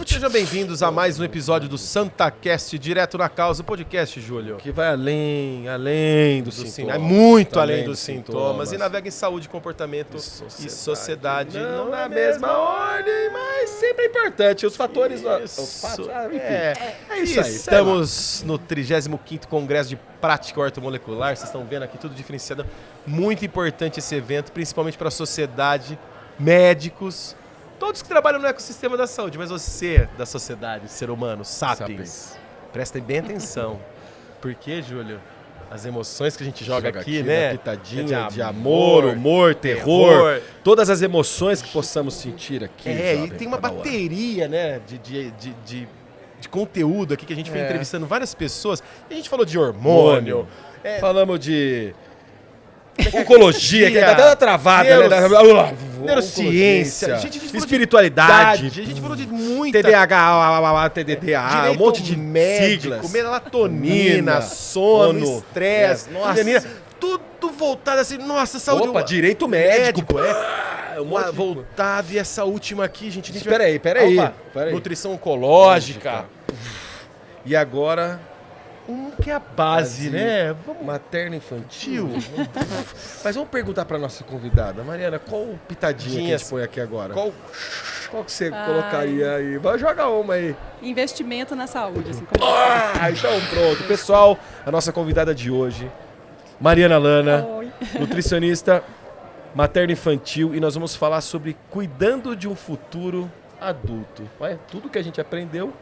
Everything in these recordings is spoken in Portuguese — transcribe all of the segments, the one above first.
Sejam bem-vindos a mais um episódio do SantaCast, direto na causa, o podcast, Júlio. Que vai além dos sintomas. É muito além dos sintomas. E navega em saúde, comportamento e sociedade. Não na mesma ordem, mas sempre é importante. Os fatores... Enfim. É isso aí. Estamos no 35º Congresso de Prática Ortomolecular. Vocês estão vendo aqui tudo diferenciado. Muito importante esse evento, principalmente para a sociedade, médicos... Todos que trabalham no ecossistema da saúde, mas você, da sociedade, ser humano, sapiens, prestem bem atenção. Porque, Júlio, as emoções que a gente joga aqui, né? Pitadinha de amor, humor, terror, todas as emoções que possamos sentir aqui. E tem uma bateria, né, de conteúdo aqui que a gente foi entrevistando várias pessoas. E a gente falou de hormônio. Falamos de... Oncologia, que dá até uma travada, neurociência, espiritualidade, a gente falou de muita... TDAH, TDDA, um monte de médico, siglas. Melatonina, sono, estresse, tudo voltado assim, nossa, saúde... Opa, direito médico. Voltado, e essa última aqui, gente... Espera aí. Nutrição oncológica. E agora... que é a base, né? Materno-infantil. Mas vamos perguntar para nossa convidada. Mariana, qual pitadinha que a gente põe aqui agora? Qual que você colocaria aí? Vai jogar uma aí. Investimento na saúde. Assim como então pronto. Pessoal, a nossa convidada de hoje, Mariana Lana, nutricionista materno-infantil, e nós vamos falar sobre cuidando de um futuro adulto. Tudo que a gente aprendeu,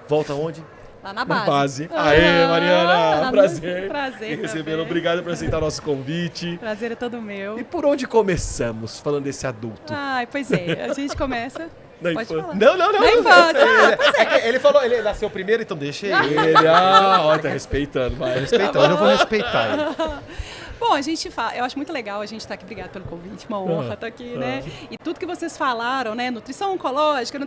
volta onde? Lá na base. Aê, Mariana, prazer. Prazer recebendo. Obrigado por aceitar nosso convite. Prazer é todo meu. E por onde começamos, falando desse adulto? Pois é, a gente começa... Pode falar. Não. Na infância. Pois é. Ele falou, ele nasceu primeiro, então deixa ele. Tá respeitando, vai. Respeitando, eu vou respeitar ele. Bom, a gente fala, eu acho muito legal a gente estar aqui, obrigado pelo convite, uma honra estar aqui, né? E tudo que vocês falaram, né? Nutrição oncológica,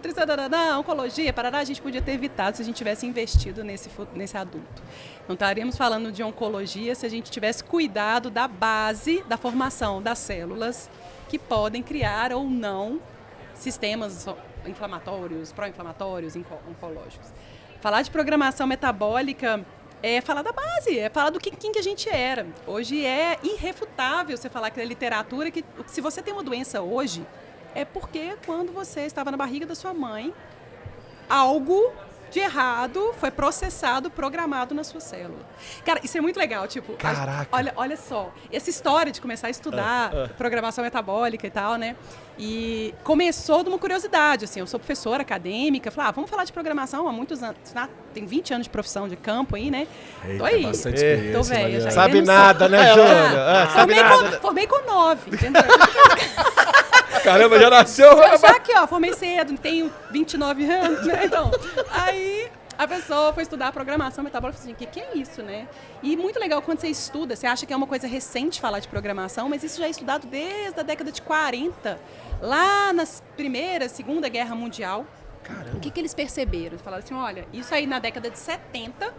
oncologia, parará, a gente podia ter evitado se a gente tivesse investido nesse adulto. Não estaríamos falando de oncologia se a gente tivesse cuidado da base da formação das células que podem criar ou não sistemas inflamatórios, pró-inflamatórios, oncológicos. Falar de programação metabólica é falar da base, é falar do quem que a gente era. Hoje é irrefutável você falar que é literatura, que se você tem uma doença hoje, é porque quando você estava na barriga da sua mãe, algo de errado foi processado, programado na sua célula. Cara, isso é muito legal, tipo... Caraca! Olha só, essa história de começar a estudar programação metabólica e tal, né? E começou de uma curiosidade, assim, eu sou professora acadêmica, falei, vamos falar de programação há muitos anos, tem 20 anos de profissão de campo aí, né? Tô aí. Bastante experiência, tô velha já. Sabe nada, né, Júlia? Formei com 9, entendeu? Caramba, já nasceu... Já aqui, formei cedo, tenho 29 anos, né? Então, aí a pessoa foi estudar programação metabólica e falou assim, o que é isso, né? E muito legal quando você estuda, você acha que é uma coisa recente falar de programação, mas isso já é estudado desde a década de 40, lá na Segunda Guerra Mundial. Caramba. O que eles perceberam? Eles falaram assim, olha, isso aí na década de 70...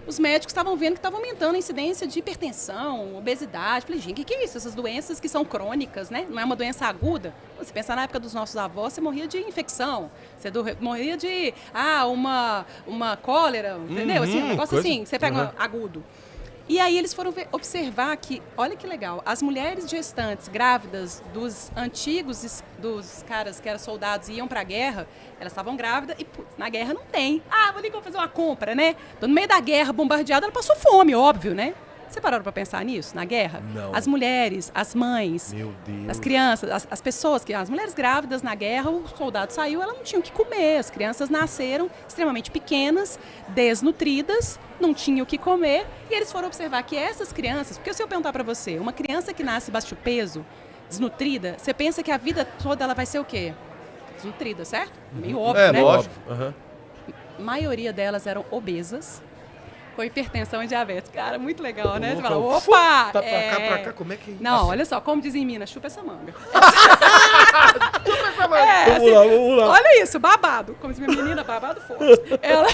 os médicos estavam vendo que estava aumentando a incidência de hipertensão, obesidade. Falei, gente, o que é isso? Essas doenças que são crônicas, né? Não é uma doença aguda. Você pensar na época dos nossos avós, você morria de infecção. Você morria de, uma cólera, entendeu? Assim, um negócio assim, você pega agudo. E aí eles foram observar que, olha que legal, as mulheres gestantes, grávidas dos antigos, dos caras que eram soldados e iam pra guerra, elas estavam grávidas e, putz, na guerra não tem. Vou ali que eu vou fazer uma compra, né? Tô no meio da guerra, bombardeada, ela passou fome, óbvio, né? Você pararam pra pensar nisso, na guerra? Não. As mulheres, as mães, Meu Deus. as crianças, as pessoas, as mulheres grávidas na guerra, o soldado saiu, elas não tinham o que comer. As crianças nasceram extremamente pequenas, desnutridas, não tinham o que comer. E eles foram observar que essas crianças, porque se eu perguntar pra você, uma criança que nasce baixo peso, desnutrida, você pensa que a vida toda ela vai ser o quê? Desnutrida, certo? Meio óbvio, né? Lógico. maioria delas eram obesas, com hipertensão e diabetes. Cara, muito legal, né? Você fala, louco, opa! tá pra cá, como é que é isso? Não, olha só, como dizem em Minas, chupa essa manga. Chupa essa manga. Vamos lá. Olha isso, babado. Como diz minha menina, babado forte. Ela...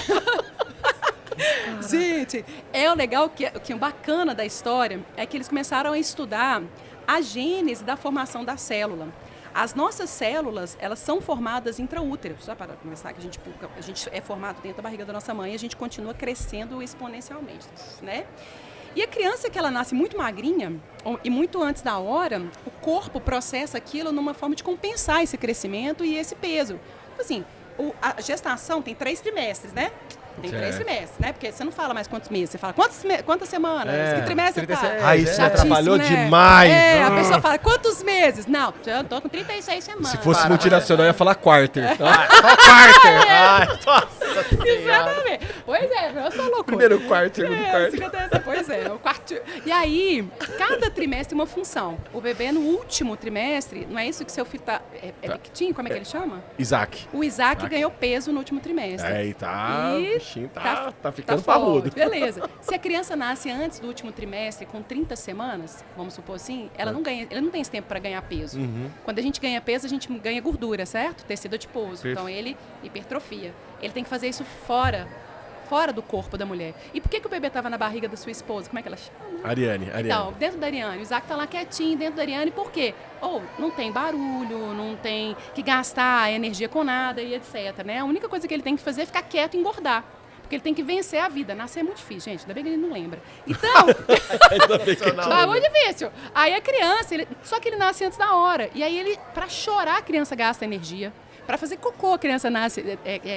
Gente, é o legal, que o bacana da história é que eles começaram a estudar a gênese da formação da célula. As nossas células, elas são formadas intraútero. Só para começar, que a gente é formado dentro da barriga da nossa mãe e a gente continua crescendo exponencialmente, né? E a criança que ela nasce muito magrinha, e muito antes da hora, o corpo processa aquilo numa forma de compensar esse crescimento e esse peso. Assim, a gestação tem 3 trimestres, né? Tem 3 trimestres, né? Porque você não fala mais quantos meses, você fala quantas semanas, que trimestre tá? Isso me atrapalhou né? demais. A pessoa fala, quantos meses? Não, eu tô com 36 semanas. Se fosse multinacional, eu ia falar quarter. Nossa. Exatamente. Pois é, eu sou louco. Primeiro quarto, segundo quarto. Pois é, o quarto. E aí, cada trimestre tem uma função. O bebê no último trimestre, não é isso que seu filho tá... É pequitinho? Como é que ele chama? Isaac. O Isaac ganhou peso no último trimestre. Aí tá... E O bichinho tá ficando forte, parrudo. beleza. Se a criança nasce antes do último trimestre, com 30 semanas, vamos supor assim, ela não tem esse tempo para ganhar peso. Quando a gente ganha peso, a gente ganha gordura, certo? Tecido adiposo. Então ele hipertrofia. Ele tem que fazer isso fora do corpo da mulher. E por que o bebê estava na barriga da sua esposa? Como é que ela chama? Ariane. Então, dentro da Ariane. O Isaac tá lá quietinho dentro da Ariane, por quê? Não tem barulho, não tem que gastar energia com nada e etc, né? A única coisa que ele tem que fazer é ficar quieto e engordar. Porque ele tem que vencer a vida. Nascer é muito difícil, gente. Ainda bem que ele não lembra. Então... é muito difícil. Aí a criança... Só que ele nasce antes da hora. E aí ele... Pra chorar, a criança gasta energia. Para fazer cocô, a criança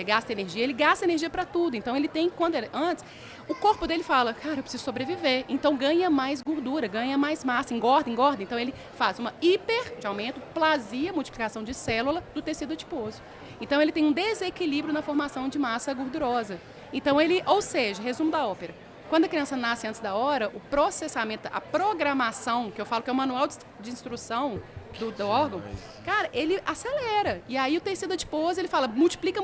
gasta energia. Ele gasta energia para tudo. Então ele tem... Antes... O corpo dele fala, cara, eu preciso sobreviver. Então ganha mais gordura, ganha mais massa, engorda. Então ele faz uma de aumento, plasia, multiplicação de célula do tecido adiposo. Então ele tem um desequilíbrio na formação de massa gordurosa. Então ou seja, resumo da ópera. Quando a criança nasce antes da hora, o processamento, a programação, que eu falo que é o manual de instrução do órgão, cara, ele acelera. E aí o tecido adiposo, ele fala, multiplica,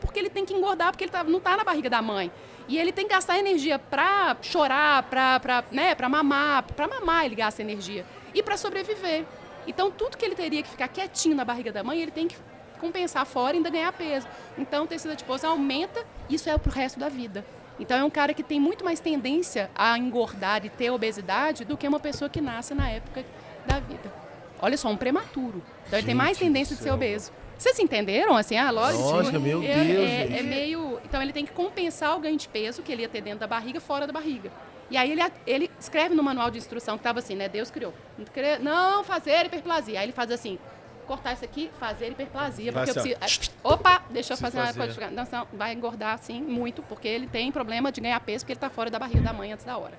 porque ele tem que engordar, porque ele não tá na barriga da mãe. E ele tem que gastar energia pra chorar, pra mamar ele gasta energia. E pra sobreviver. Então, tudo que ele teria que ficar quietinho na barriga da mãe, ele tem que compensar fora e ainda ganhar peso. Então, o tecido adiposo aumenta, isso é pro resto da vida. Então, é um cara que tem muito mais tendência a engordar e ter obesidade do que uma pessoa que nasce na época da vida. Olha só, um prematuro. Então, ele tem mais tendência de ser obeso. Vocês entenderam? Assim, lógico. Nossa, meu Deus, gente. É meio... Então, ele tem que compensar o ganho de peso que ele ia ter dentro da barriga, fora da barriga. E aí, ele escreve no manual de instrução que estava assim, né? Deus criou. Não fazer hiperplasia. Aí ele faz assim, cortar isso aqui, fazer hiperplasia. Porque eu preciso... Opa, deixa eu fazer uma codificação. Vai engordar, assim, muito, porque ele tem problema de ganhar peso, porque ele está fora da barriga da mãe antes da hora.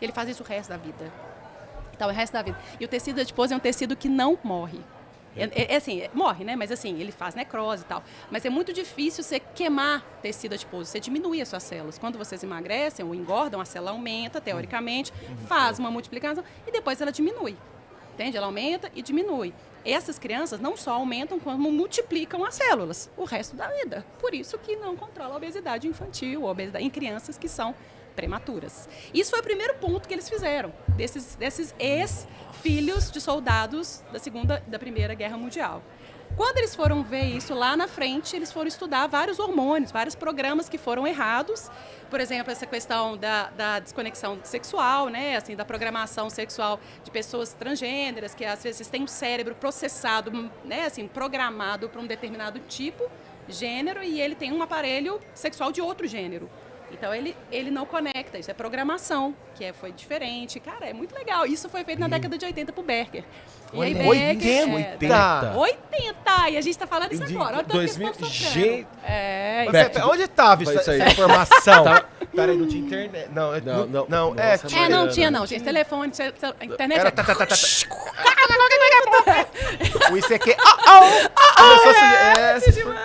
Ele faz isso o resto da vida. Então, o resto da vida. E o tecido adiposo é um tecido que não morre. Assim, morre, né? Mas assim, ele faz necrose e tal. Mas é muito difícil você queimar tecido adiposo, você diminui as suas células. Quando vocês emagrecem ou engordam, a célula aumenta, teoricamente, faz uma multiplicação e depois ela diminui. Entende? Ela aumenta e diminui. Essas crianças não só aumentam, como multiplicam as células o resto da vida. Por isso que não controla a obesidade infantil, a obesidade em crianças que são prematuras. Isso foi o primeiro ponto que eles fizeram, desses ex-filhos de soldados da Primeira Guerra Mundial. Quando eles foram ver isso lá na frente, eles foram estudar vários hormônios, vários programas que foram errados. Por exemplo, essa questão da desconexão sexual, né? Assim, da programação sexual de pessoas transgêneras, que às vezes têm um cérebro processado, né? Assim, programado para um determinado tipo, gênero, e ele tem um aparelho sexual de outro gênero. Então, ele não conecta, isso é programação, foi diferente. Cara, é muito legal. Isso foi feito na década de 80 por Becker. E aí, 80? 80! E a gente tá falando isso agora. Olha o tanto que eles estão sofrendo. Onde estava essa informação? Peraí, não tinha internet. Não. Não tinha não, gente. Telefone, internet... O ICQ...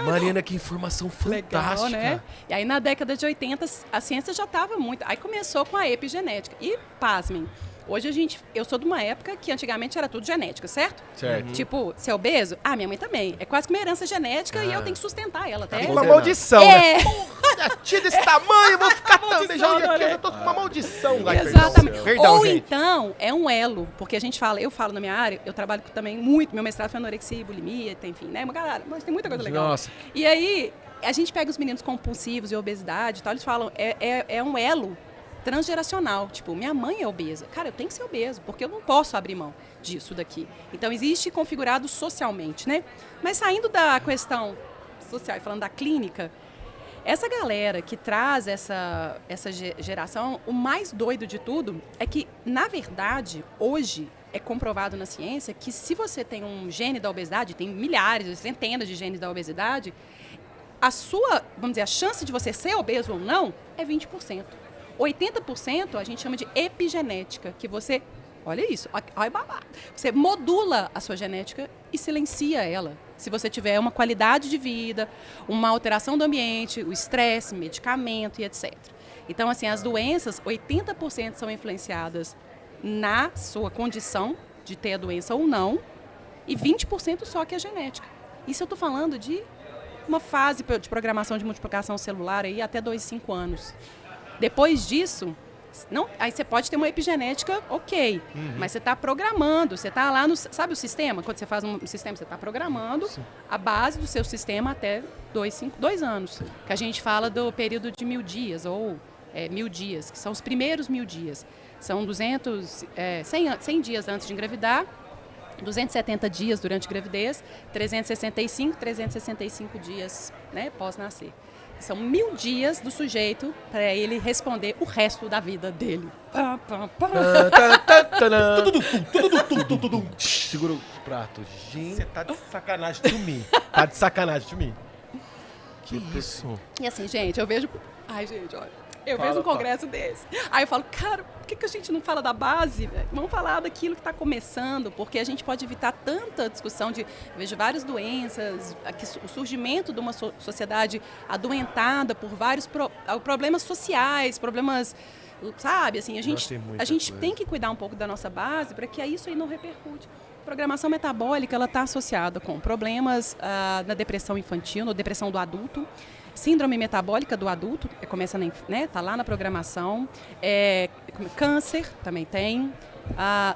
Mariana, que informação fantástica. Legal, né? E aí, na década de 80, a ciência já estava muito... Aí começou com a epigenética. E, pasmem, Hoje eu sou de uma época que antigamente era tudo genética, certo? Certo. Tipo, ser obeso? Ah, minha mãe também. É quase que uma herança genética e eu tenho que sustentar ela até. Uma maldição, né? É, Porra, tia desse tamanho, eu vou ficar também. Maldição, Já né? eu tô com uma maldição. Ai, exatamente. Perdão, Ou gente. então, é um elo, porque a gente fala, eu falo na minha área, eu trabalho também muito, meu mestrado foi anorexia e bulimia, enfim, né? Uma galera, mas tem muita coisa legal. Nossa. E aí, a gente pega os meninos compulsivos e obesidade e tal, eles falam, é um elo transgeracional. Tipo, minha mãe é obesa. Cara, eu tenho que ser obeso, porque eu não posso abrir mão disso daqui. Então, existe configurado socialmente, né? Mas saindo da questão social e falando da clínica, essa galera que traz essa geração, o mais doido de tudo é que, na verdade, hoje é comprovado na ciência que se você tem um gene da obesidade, tem milhares, centenas de genes da obesidade, a sua, vamos dizer, a chance de você ser obeso ou não é 20%. 80% a gente chama de epigenética, que você, olha isso, olha babado, você modula a sua genética e silencia ela. Se você tiver uma qualidade de vida, uma alteração do ambiente, o estresse, medicamento e etc. Então, assim, as doenças, 80% são influenciadas na sua condição de ter a doença ou não, e 20% só que é genética. Isso eu estou falando de uma fase de programação de multiplicação celular aí até 2, 5 anos. Depois disso, não, aí você pode ter uma epigenética, ok, mas você está programando, você está lá no... Sabe o sistema? Quando você faz um sistema, você está programando a base do seu sistema até 2 anos. Que a gente fala do período de 1000 dias, ou 1000 dias, que são os primeiros 1000 dias. São 100 dias antes de engravidar, 270 dias durante a gravidez, 365 dias, né, pós-nascer. São 1000 dias do sujeito para ele responder o resto da vida dele. Segura o prato. Gente. Você tá de sacanagem de mim. Tá de sacanagem de mim. Que isso? E assim, gente, eu vejo... Ai, gente, olha. Eu Fala, vejo um congresso desse. Aí eu falo, cara, por que a gente não fala da base? Véio? Vamos falar daquilo que está começando, porque a gente pode evitar tanta discussão de... Vejo várias doenças, o surgimento de uma sociedade adoentada por vários problemas sociais, problemas... Sabe, assim, a gente tem que cuidar um pouco da nossa base para que isso aí não repercute. Programação metabólica, ela está associada com problemas na depressão infantil, na depressão do adulto, síndrome metabólica do adulto, começa, né, tá lá na programação, câncer também tem,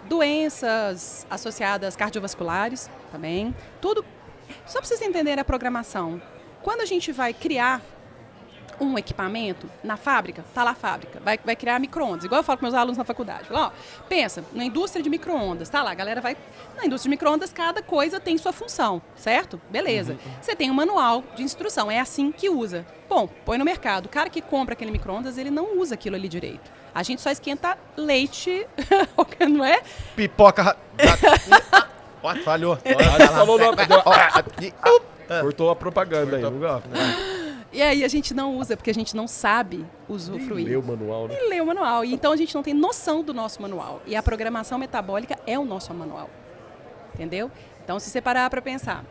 doenças associadas cardiovasculares também, tudo. Só para vocês entenderem a programação, quando a gente vai criar um equipamento na fábrica, tá lá a fábrica, vai criar micro-ondas, igual eu falo com meus alunos na faculdade. Falo, pensa, na indústria de micro-ondas, tá lá, a galera vai... Na indústria de micro-ondas, cada coisa tem sua função, certo? Beleza. Você tem um manual de instrução, é assim que usa. Bom, põe no mercado. O cara que compra aquele micro-ondas, ele não usa aquilo ali direito. A gente só esquenta leite, não é? Pipoca... Falhou. Cortou a propaganda aí. E aí a gente não usa, porque a gente não sabe usufruir. Lê o manual, né? E lê o manual. E então a gente não tem noção do nosso manual. E a programação metabólica é o nosso manual. Entendeu? Então, se você parar para pensar,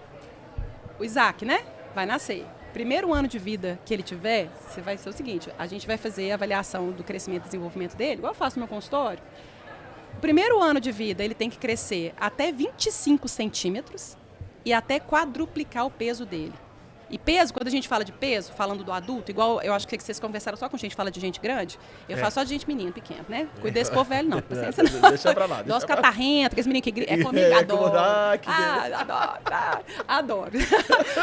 o Isaac, né? Vai nascer. Primeiro ano de vida que ele tiver, você vai ser o seguinte, a gente vai fazer a avaliação do crescimento e desenvolvimento dele, igual eu faço no meu consultório. O primeiro ano de vida, ele tem que crescer até 25 centímetros e até quadruplicar o peso dele. E peso, quando a gente fala de peso, falando do adulto, igual eu acho que vocês conversaram só com gente que fala de gente grande, eu falo só de gente menina, pequena, né? Cuida desse povo velho, não. Paciência, não. Deixa pra lá. Nossa, catarrenta, aqueles meninos que comigo, adoro. Adoro.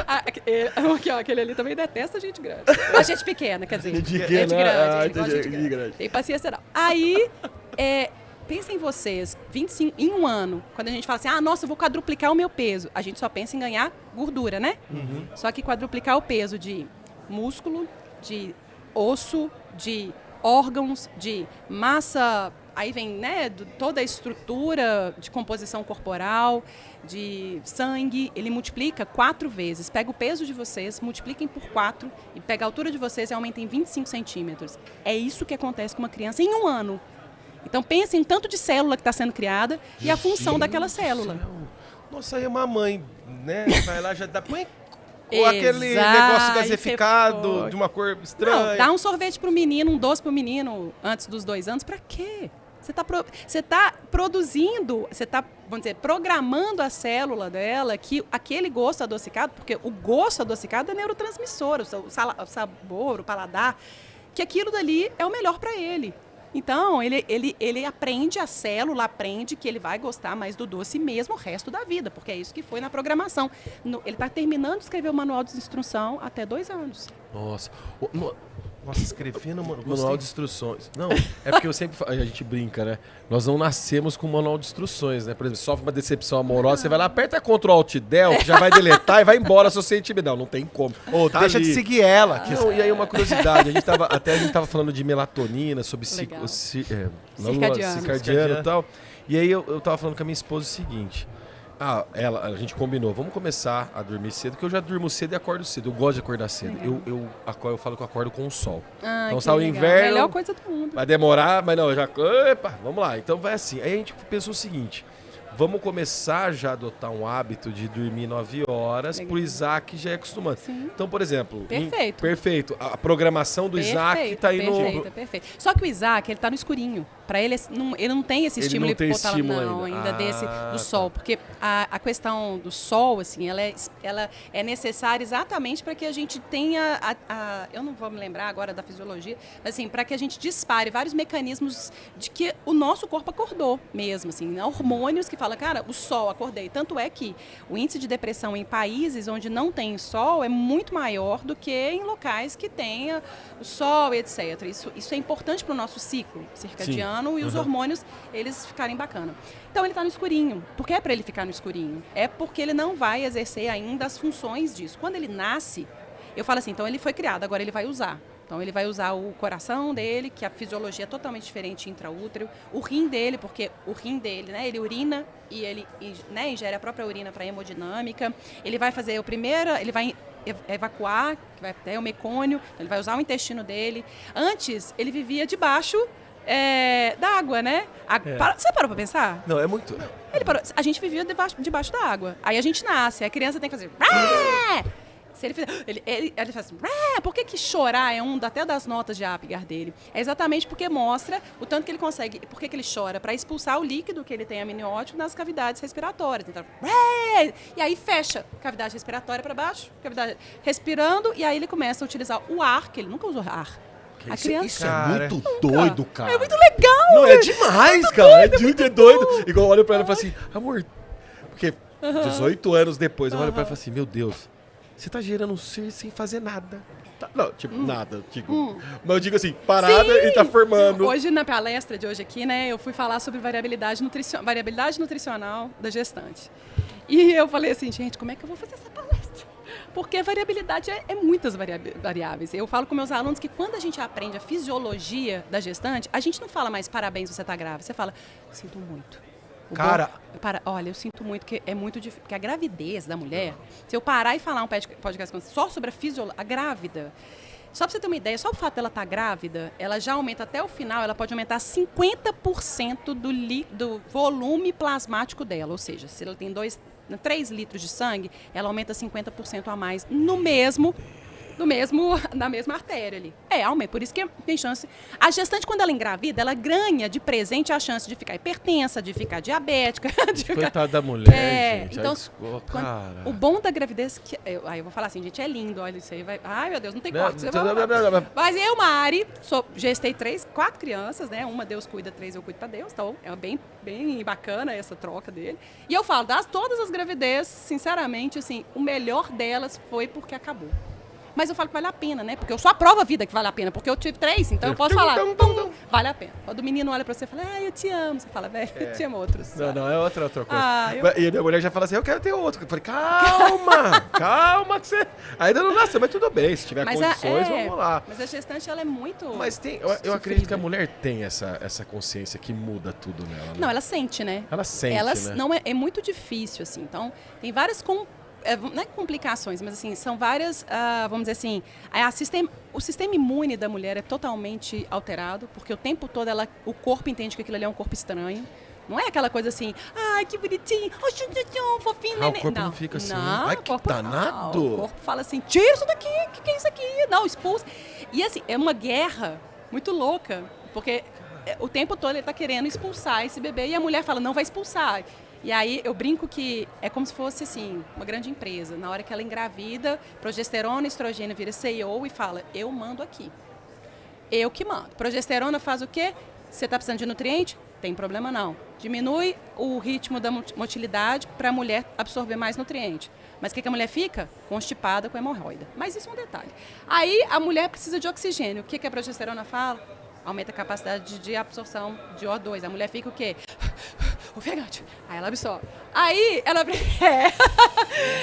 Aqui, ó, aquele ali também detesta gente grande. A gente pequena, quer dizer. Gente grande. Tem paciência não. Aí, pensa em vocês, 25, em um ano, quando a gente fala assim, nossa, eu vou quadruplicar o meu peso. A gente só pensa em ganhar gordura, né? Só que quadruplicar o peso de músculo, de osso, de órgãos, de massa, aí vem, né, toda a estrutura de composição corporal, de sangue, ele multiplica 4 vezes. Pega o peso de vocês, multipliquem por 4 e pega a altura de vocês e aumenta em 25 centímetros. É isso que acontece com uma criança em um ano. Então, pense em tanto de célula que está sendo criada e a função daquela célula. Nossa, aí uma mãe, né? Vai lá, já dá... Põe aquele negócio gasificado de uma cor estranha. Não, dá um sorvete pro menino, um doce pro menino antes dos 2 anos. Pra quê? Você tá produzindo, você está, vamos dizer, programando a célula dela que aquele gosto adocicado, porque o gosto adocicado é neurotransmissor, o sabor, o paladar, que aquilo dali é o melhor para ele. Então, ele aprende, a célula aprende que ele vai gostar mais do doce mesmo o resto da vida, porque é isso que foi na programação. Ele está terminando de escrever o manual de instrução até 2 anos. Nossa. Nossa, escrever no Manual de instruções. Não, é porque eu sempre a gente brinca, né? Nós não nascemos com manual de instruções, né? Por exemplo, sofre uma decepção amorosa, você vai lá, aperta Ctrl Alt Del, que já vai deletar e vai embora a sua sensibilidade. Não tem como. Deixa de seguir ela. Não, e aí uma curiosidade, a gente tava falando de melatonina, sobre circadiano e tal. E aí eu tava falando com a minha esposa o seguinte. A gente combinou, vamos começar a dormir cedo, porque eu já durmo cedo e acordo cedo. Eu gosto de acordar cedo. Eu falo que eu acordo com o sol. Então sai o inverno. Melhor coisa do mundo. Vai demorar, mas não, eu já. Epa, vamos lá. Então vai assim. Aí a gente pensou o seguinte: vamos começar já a adotar um hábito de dormir 9 horas, pro Isaac já é acostumado. Sim. Então, por exemplo. Perfeito. Perfeito. A programação do Isaac tá aí no. Perfeito. Só que o Isaac, ele tá no escurinho. Para ele, ele não tem esse estímulo não tem hipotálamo ainda desse do sol, porque a questão do sol, assim, ela é necessária exatamente para que a gente tenha eu não vou me lembrar agora da fisiologia, mas assim, para que a gente dispare vários mecanismos de que o nosso corpo acordou mesmo, assim, hormônios que falam, cara, o sol, acordei. Tanto é que o índice de depressão em países onde não tem sol é muito maior do que em locais que tenha o sol, etc. Isso é importante para o nosso ciclo circadiano. E os hormônios, eles ficarem bacana. Então, ele está no escurinho. Por que é para ele ficar no escurinho? É porque ele não vai exercer ainda as funções disso. Quando ele nasce, eu falo assim, então ele foi criado, agora ele vai usar. Então, ele vai usar o coração dele, que a fisiologia é totalmente diferente intraútero, o rim dele, porque o rim dele, né, ele urina e ele ingere a própria urina para hemodinâmica. Ele vai fazer ele vai evacuar, que vai até o mecônio, ele vai usar o intestino dele. Antes, ele vivia debaixo da água, né? Você parou pra pensar? Não, é muito. Ele parou. A gente vivia debaixo da água. Aí a gente nasce, a criança tem que fazer. Se ele fizer. Ele faz assim. Por que chorar é até das notas de Apgar dele? É exatamente porque mostra o tanto que ele consegue. Por que ele chora? Para expulsar o líquido que ele tem amniótico nas cavidades respiratórias. Então, e aí fecha cavidade respiratória para baixo, cavidade respirando, e aí ele começa a utilizar o ar, que ele nunca usou ar. A criança... Isso é muito doido, cara. É muito legal. Não, é demais, cara. É doido. Igual eu olho pra ela e falo assim, amor, porque 18 anos depois, eu olho pra ela e falo assim, meu Deus, você tá gerando um ser sem fazer nada. Não, tipo, nada. Tipo, mas eu digo assim, parada e tá formando. Hoje, na palestra de hoje aqui, né, eu fui falar sobre variabilidade nutricional da gestante. E eu falei assim, gente, como é que eu vou fazer essa palestra? Porque a variabilidade é muitas variáveis. Eu falo com meus alunos que quando a gente aprende a fisiologia da gestante, a gente não fala mais parabéns, você está grávida. Você fala, sinto muito. Olha, eu sinto muito, que é muito difícil. Porque a gravidez da mulher, se eu parar e falar um podcast só sobre a grávida, só para você ter uma ideia, só o fato dela estar grávida, ela já aumenta até o final, ela pode aumentar 50% do volume plasmático dela. Ou seja, se ela tem 3 litros de sangue, ela aumenta 50% a mais na mesma artéria ali. Aumenta. Por isso que tem chance. A gestante, quando ela engravida, ela ganha de presente a chance de ficar hipertensa, de ficar diabética. Coitada da mulher, gente. Então, o bom da gravidez... Aí eu vou falar assim, gente, é lindo. Olha isso aí. Ai, meu Deus, não tem corte. Mas eu, Mari, gestei 4 crianças, né? Uma Deus cuida, 3 eu cuido pra Deus. Então, é bem bacana essa troca dele. E eu falo, todas as gravidezes, sinceramente, assim, o melhor delas foi porque acabou. Mas eu falo que vale a pena, né? Porque eu só aprovo a vida que vale a pena. Porque eu tive 3, então eu posso falar, vale a pena. Quando o menino olha pra você e fala, eu te amo. Você fala, velho, eu te amo outros. Não, é outra coisa. E a minha mulher já fala assim, eu quero ter outro. Eu falei, calma, que você ainda não nasceu, mas tudo bem. Se tiver condições, vamos lá. Mas a gestante, ela é muito... Mas eu acredito que a mulher tem essa consciência que muda tudo nela, né? Não, ela sente, né? Ela sente, né? Não é muito difícil, assim. Então, tem várias não é complicações, mas assim, são várias, vamos dizer assim, o sistema imune da mulher é totalmente alterado, porque o tempo todo o corpo entende que aquilo ali é um corpo estranho. Não é aquela coisa assim, ai, que bonitinho, fofinho, neném. O corpo não fica assim, não, ai, que danado. O corpo fala assim, tira isso daqui, o que é isso aqui? Não, expulsa. E assim, é uma guerra muito louca, porque o tempo todo ele está querendo expulsar esse bebê e a mulher fala, não vai expulsar. E aí eu brinco que é como se fosse assim, uma grande empresa. Na hora que ela engravida, progesterona, estrogênio vira CEO e fala, eu mando aqui. Eu que mando. Progesterona faz o quê? Você está precisando de nutriente? Tem problema não. Diminui o ritmo da motilidade para a mulher absorver mais nutriente. Mas o que a mulher fica? Constipada com hemorroida. Mas isso é um detalhe. Aí a mulher precisa de oxigênio. O que a progesterona fala? Aumenta a capacidade de absorção de O2. A mulher fica o quê? Ofegante. Aí ela absorve. Aí ela...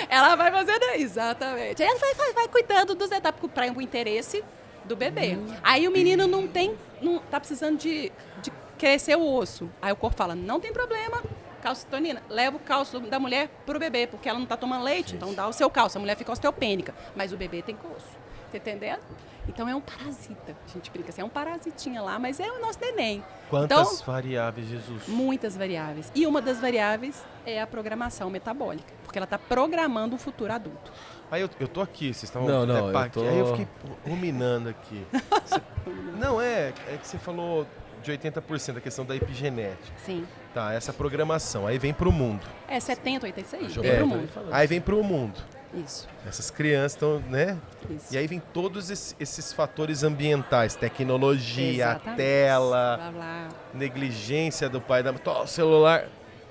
ela vai fazendo... Exatamente. Aí ela vai cuidando dos detalhes para o interesse do bebê. Aí o menino não tá precisando de crescer o osso. Aí o corpo fala, não tem problema, calcitonina, leva o cálcio da mulher pro bebê, porque ela não tá tomando leite, então dá o seu cálcio, a mulher fica osteopênica, mas o bebê tem osso. Tá entendendo? Então é um parasita. A gente brinca assim, é um parasitinha lá, mas é o nosso neném. Quantas variáveis, Jesus? Muitas variáveis. E uma das variáveis é a programação metabólica, porque ela está programando um futuro adulto. Aí eu tô aqui, vocês estavam... Não, eu tô... Aí eu fiquei ruminando aqui. Não, é que você falou de 80% a questão da epigenética. Sim. Tá, essa programação. Aí vem pro mundo. 70, 80, isso aí. Vem pro mundo. Aí vem pro mundo. Isso. Essas crianças estão, né? Isso. E aí vem todos esses fatores ambientais, tecnologia, Exatamente. a tela, Blá, blá. negligência do pai, o celular.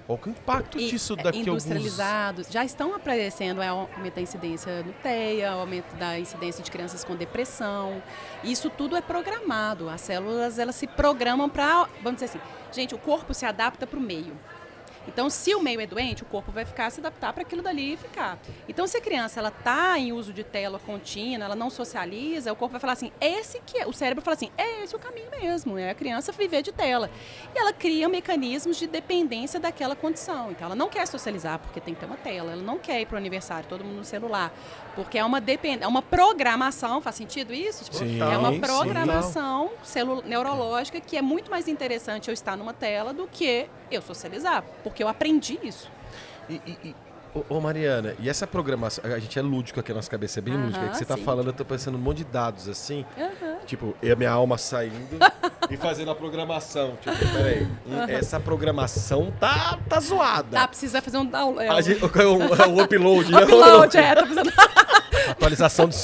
Qual que é o impacto disso daqui a alguns... Industrializados, já estão aparecendo aumento da incidência no TEA, aumento da incidência de crianças com depressão. Isso tudo é programado. As células, elas se programam para, vamos dizer assim, gente, o corpo se adapta para o meio. Então, se o meio é doente, o corpo vai se adaptar para aquilo dali e ficar. Então, se a criança ela está em uso de tela contínua, ela não socializa, o corpo vai falar assim, esse que é, o cérebro fala assim, é esse o caminho mesmo, é a criança viver de tela. E ela cria mecanismos de dependência daquela condição. Então, ela não quer socializar porque tem que ter uma tela, ela não quer ir para o aniversário, todo mundo no celular, porque é uma programação, faz sentido isso? Tipo, Sim, é uma sim. programação neurológica que é muito mais interessante eu estar numa tela do que eu socializar, porque eu aprendi isso. Ô Mariana, e essa programação, a gente é lúdico aqui, a nossa cabeça é bem lúdica, é que você tá sim. falando, eu tô pensando um monte de dados assim, Aham. tipo, a minha alma saindo e fazendo a programação, tipo, peraí, essa programação tá zoada. Tá, precisa fazer um download. O upload, né? Upload, tá precisando... Atualização do...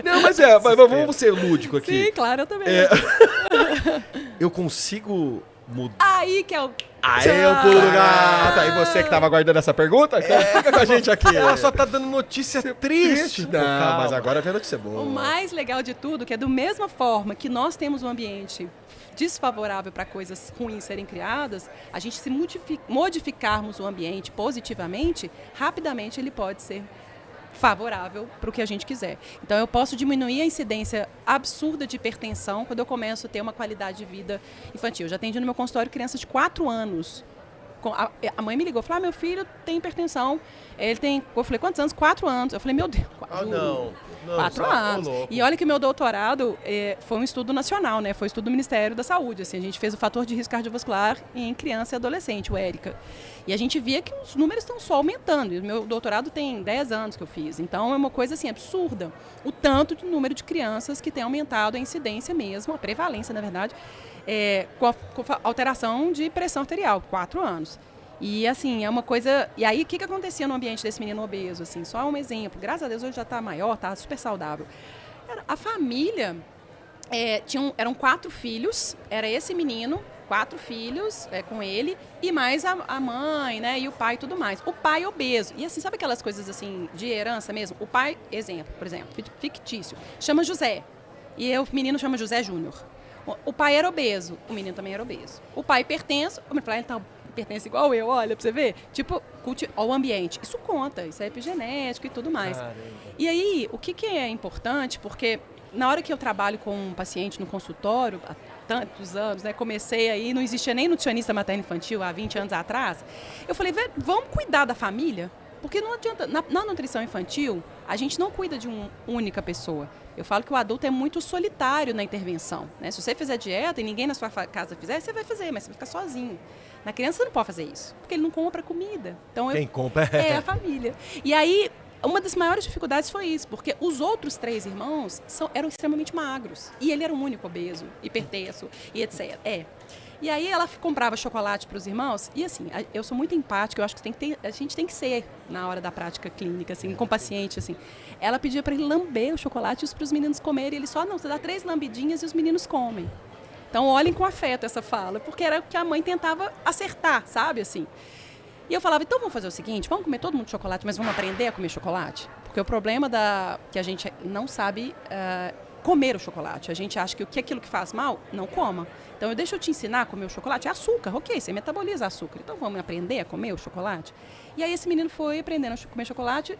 Não, mas vamos ser lúdico aqui. Sim, claro, eu também. Eu consigo mudar. Aí que é o... Aí eu pulo do gato. Aí você que tava aguardando essa pergunta, então fica com a gente aqui. Ela só tá dando notícia triste. Não, Calma. mas agora vem notícia boa. O mais legal de tudo, que é do mesma forma que nós temos um ambiente desfavorável para coisas ruins serem criadas, a gente se modificarmos o ambiente positivamente, rapidamente ele pode ser favorável para o que a gente quiser. Então, eu posso diminuir a incidência absurda de hipertensão quando eu começo a ter uma qualidade de vida infantil. Eu já atendi no meu consultório crianças de 4 anos. A mãe me ligou e falou, meu filho tem hipertensão. Eu falei, quantos anos? 4 anos. Eu falei, meu Deus. Não. 4 anos. E olha que meu doutorado foi um estudo nacional, né? Foi um estudo do Ministério da Saúde. Assim, a gente fez o fator de risco cardiovascular em criança e adolescente, o ERICA. E a gente via que os números estão só aumentando. E o meu doutorado tem 10 anos que eu fiz. Então, é uma coisa assim, absurda. O tanto de número de crianças que tem aumentado a incidência mesmo, a prevalência, na verdade, com a alteração de pressão arterial, 4 anos. E assim, é uma coisa... E aí, o que acontecia no ambiente desse menino obeso? Assim, só um exemplo. Graças a Deus, hoje já está maior, está super saudável. A família, eram 4 filhos, era esse menino, 4 filhos com ele, e mais a mãe, né, e o pai e tudo mais. O pai obeso. E assim, sabe aquelas coisas assim, de herança mesmo? O pai, por exemplo, fictício, chama José. E o menino chama José Júnior. O pai era obeso, o menino também era obeso. O pai hipertenso, o menino fala, ele tá pertence igual eu, olha, pra você ver. Tipo, ao ambiente. Isso conta, isso é epigenético e tudo mais. Caramba. E aí, o que é importante, porque na hora que eu trabalho com um paciente no consultório, há tantos anos, né, comecei aí, não existia nem nutricionista materno-infantil há 20 anos atrás, eu falei, vamos cuidar da família? Porque não adianta, na nutrição infantil, a gente não cuida de uma única pessoa. Eu falo que o adulto é muito solitário na intervenção, né? Se você fizer dieta e ninguém na sua casa fizer, você vai fazer, mas você vai ficar sozinho. Na criança você não pode fazer isso, porque ele não compra comida. Então, Quem compra é a família. E aí, uma das maiores dificuldades foi isso, porque os outros 3 irmãos eram extremamente magros. E ele era o único obeso, hipertenso e etc. E aí ela comprava chocolate para os irmãos, e assim, eu sou muito empática, eu acho que a gente tem que ser na hora da prática clínica, assim, com o paciente, assim. Ela pedia para ele lamber o chocolate para os meninos comerem, e ele só, não, você dá 3 lambidinhas e os meninos comem. Então olhem com afeto essa fala, porque era o que a mãe tentava acertar, sabe, assim. E eu falava, então vamos fazer o seguinte, vamos comer todo mundo chocolate, mas vamos aprender a comer chocolate? Porque o problema que a gente não sabe comer o chocolate. A gente acha que aquilo que faz mal, não coma. Então, deixa eu te ensinar a comer o chocolate. É açúcar, ok, você metaboliza açúcar. Então, vamos aprender a comer o chocolate? E aí, esse menino foi aprendendo a comer chocolate.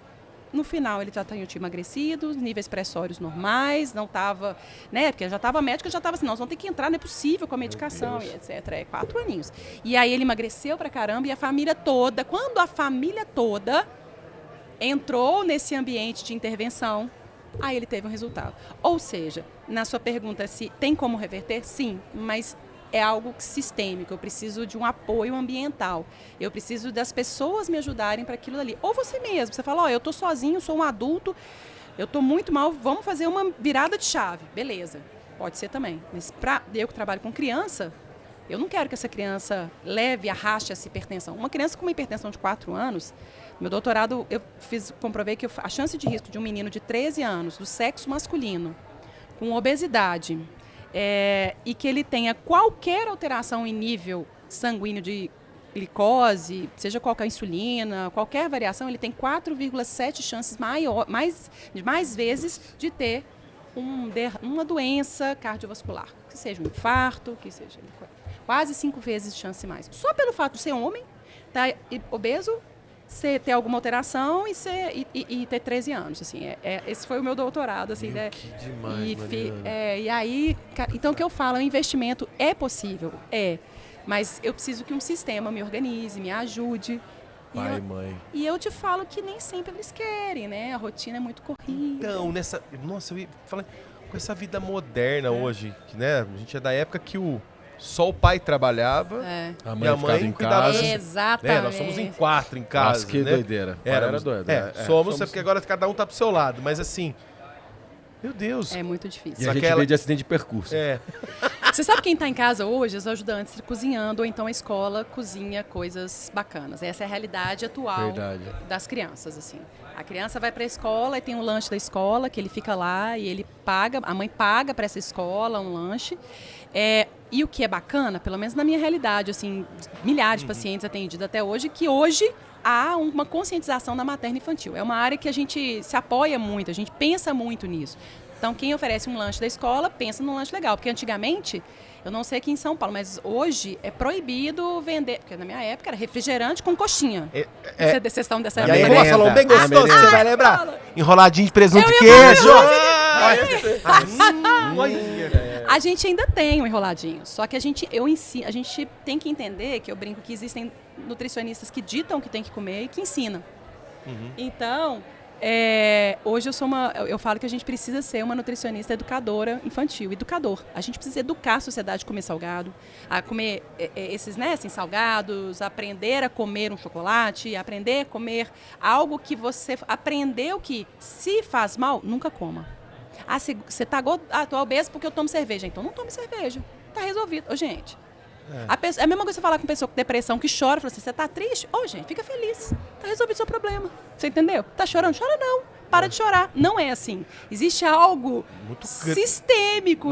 No final, ele já tinha emagrecido, níveis pressórios normais, não estava, né? Porque já estava médica, já estava assim, nós vamos ter que entrar, não é possível com a medicação, e etc. 4 aninhos. E aí, ele emagreceu pra caramba e a família toda, quando a família toda entrou nesse ambiente de intervenção, aí ele teve um resultado. Ou seja, na sua pergunta se tem como reverter, sim, mas é algo sistêmico. Eu preciso de um apoio ambiental. Eu preciso das pessoas me ajudarem para aquilo ali. Ou você mesmo, você fala, eu estou sozinho, sou um adulto, eu estou muito mal, vamos fazer uma virada de chave. Beleza, pode ser também. Mas eu que trabalho com criança, eu não quero que essa criança arraste essa hipertensão. Uma criança com uma hipertensão de 4 anos, meu doutorado, comprovei que a chance de risco de um menino de 13 anos, do sexo masculino, com obesidade, e que ele tenha qualquer alteração em nível sanguíneo de glicose, seja qualquer insulina, qualquer variação, ele tem 4,7 chances mais vezes de ter uma doença cardiovascular, que seja um infarto, que seja quase 5 vezes chance mais. Só pelo fato de ser homem, tá obeso, ter alguma alteração e ter 13 anos, assim, esse foi o meu doutorado, assim, né? Que demais, e aí, então o que eu falo, o investimento é possível, mas eu preciso que um sistema me organize, me ajude. Mãe. E eu te falo que nem sempre eles querem, né? A rotina é muito corrida. Então, nossa, eu falei, com essa vida moderna hoje, que, né, a gente é da época que só o pai trabalhava a e a mãe em cuidava. casa. Exatamente. Nós somos em 4 em casa. Nossa, que né? doideira. Éramos, Era doido. somos, porque agora cada um tá pro seu lado. Mas assim, meu Deus. É muito difícil. E a gente veio de acidente de percurso. Você sabe quem está em casa hoje? Os ajudantes cozinhando, ou então a escola cozinha coisas bacanas. Essa é a realidade atual das crianças, assim. A criança vai para a escola e tem um lanche da escola, que ele fica lá e ele paga, a mãe paga para essa escola um lanche. E o que é bacana, pelo menos na minha realidade, assim, milhares de pacientes atendidos até hoje, que hoje há uma conscientização da materna infantil. É uma área que a gente se apoia muito, a gente pensa muito nisso. Então, quem oferece um lanche da escola, pensa num lanche legal. Porque antigamente, eu não sei aqui em São Paulo, mas hoje é proibido vender, porque na minha época era refrigerante com coxinha. Vocês estão dessa E aí, época? falou bem gostoso, merenda. você vai lembrar? Enroladinho de presunto e queijo. A gente ainda tem um enroladinho, só que a gente tem que entender, que eu brinco que existem nutricionistas que ditam o que tem que comer e que ensinam. Então, hoje eu falo que a gente precisa ser uma nutricionista educadora infantil, educador. A gente precisa educar a sociedade a comer salgado, a comer esses, né, assim, salgados, aprender a comer um chocolate, aprender a comer algo que você aprendeu que se faz mal, nunca coma. Você tá obeso porque eu tomo cerveja. Então não tome cerveja. Tá resolvido. Gente, é a mesma coisa você falar com pessoa com depressão que chora, fala assim, você tá triste? Gente, fica feliz. Tá resolvido o seu problema. Você entendeu? Tá chorando? Chora não. Para de chorar. Não é assim. Existe algo muito sistêmico,